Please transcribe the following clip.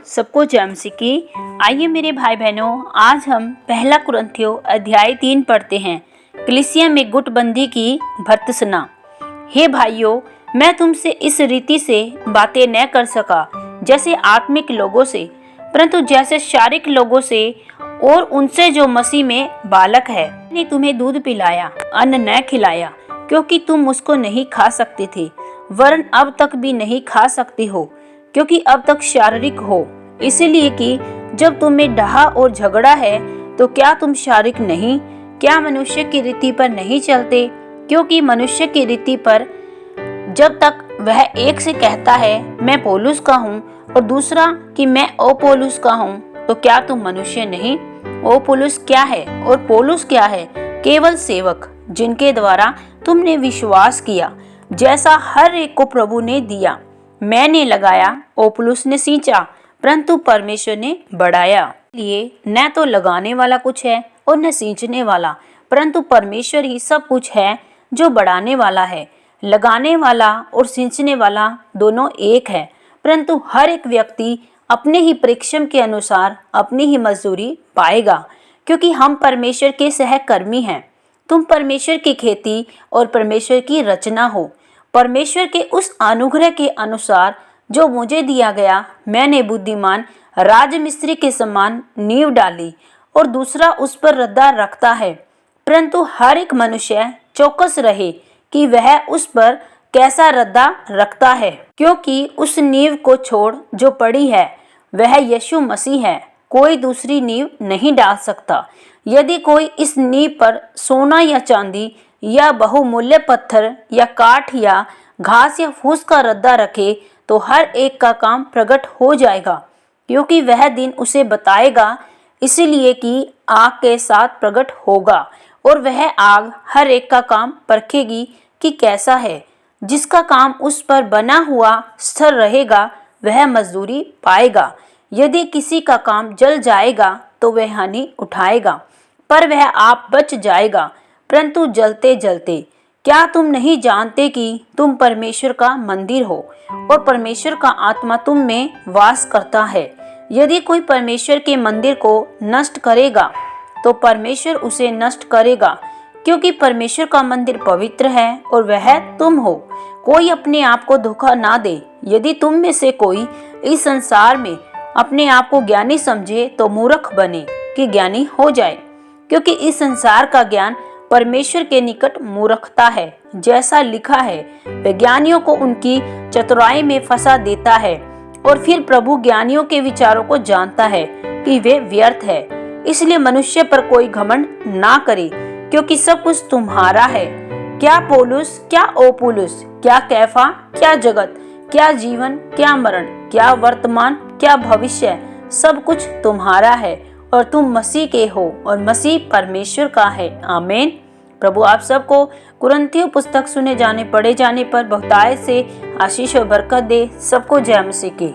सबको जय मसीह की। आइए मेरे भाई बहनों, आज हम पहला कुरिन्थियों अध्याय 3 पढ़ते हैं। कलीसिया में गुटबंदी की भर्त्सना। हे भाइयों, मैं तुमसे इस रीति से बातें न कर सका जैसे आत्मिक लोगों से, परंतु जैसे शारीरिक लोगों से और उनसे जो मसीह में बालक है। मैंने तुम्हें दूध पिलाया, अन्न न खिलाया, क्योंकि तुम उसको नहीं खा सकते थे, वरन अब तक भी नहीं खा सकते हो, क्योंकि अब तक शारीरिक हो। इसलिए कि जब तुम्हें डहा और झगड़ा है तो क्या तुम शारीरिक नहीं? क्या मनुष्य की रीति पर नहीं चलते? क्योंकि मनुष्य की रीति पर जब तक वह एक से कहता है मैं पौलुस का हूँ और दूसरा कि मैं अपोल्लोस का हूँ, तो क्या तुम मनुष्य नहीं? अपोल्लोस क्या है और पौलुस क्या है? केवल सेवक, जिनके द्वारा तुमने विश्वास किया, जैसा हर एक को प्रभु ने दिया। मैंने लगाया, अपोल्लोस ने सींचा, परंतु परमेश्वर ने बढ़ाया। इसलिए न तो लगाने वाला कुछ है और न सींचने वाला, परंतु परमेश्वर ही सब कुछ है जो बढ़ाने वाला है। लगाने वाला और सींचने वाला दोनों एक है, परंतु हर एक व्यक्ति अपने ही परिश्रम के अनुसार अपनी ही मजदूरी पाएगा, क्योंकि हम परमेश्वर के सहकर्मी हैं। तुम परमेश्वर की खेती और परमेश्वर की रचना हो। परमेश्वर के उस अनुग्रह के अनुसार जो मुझे दिया गया, मैंने बुद्धिमान राजमिस्त्री के समान नींव डाली और दूसरा उस पर रद्दा रखता है, परंतु हर एक मनुष्य चौकस रहे कि वह उस पर कैसा रद्दा रखता है, क्योंकि उस नींव को छोड़ जो पड़ी है वह यीशु मसीह है। कोई दूसरी नींव नहीं डाल सकता। यदि कोई इस नींव पर सोना या चांदी या बहुमूल्य पत्थर या काठ या घास या फूस का रद्दा रखे, तो हर एक का काम प्रकट हो जाएगा, क्योंकि वह दिन उसे बताएगा, इसलिए कि आग के साथ प्रकट होगा, और वह आग हर एक का काम परखेगी कि कैसा है। जिसका काम उस पर बना हुआ स्थिर रहेगा वह मजदूरी पाएगा। यदि किसी का काम जल जाएगा तो वह हानि उठाएगा, पर वह आप बच जाएगा, परंतु जलते जलते। क्या तुम नहीं जानते कि तुम परमेश्वर का मंदिर हो और परमेश्वर का आत्मा तुम में वास करता है? यदि कोई परमेश्वर के मंदिर को नष्ट करेगा तो परमेश्वर उसे नष्ट करेगा, क्योंकि परमेश्वर का मंदिर पवित्र है और वह तुम हो। कोई अपने आप को धोखा ना दे। यदि तुम में से कोई इस संसार में अपने आप को ज्ञानी समझे तो मूर्ख बने कि ज्ञानी हो जाए, क्योंकि इस संसार का ज्ञान परमेश्वर के निकट मूर्खता है। जैसा लिखा है, वैज्ञानियों को उनकी चतुराई में फंसा देता है, और फिर प्रभु ज्ञानियों के विचारों को जानता है कि वे व्यर्थ है। इसलिए मनुष्य पर कोई घमंड ना करे, क्योंकि सब कुछ तुम्हारा है। क्या पौलुस, क्या अपोल्लोस, क्या कैफा, क्या जगत, क्या जीवन, क्या मरण, क्या वर्तमान, क्या भविष्य, सब कुछ तुम्हारा है, और तुम मसीह के हो और मसीह परमेश्वर का है। आमीन। प्रभु आप सबको कुरिन्थियों पुस्तक सुने जाने पढ़े जाने पर बहुतायत से आशीष और बरकत दे। सबको जय मसीह की।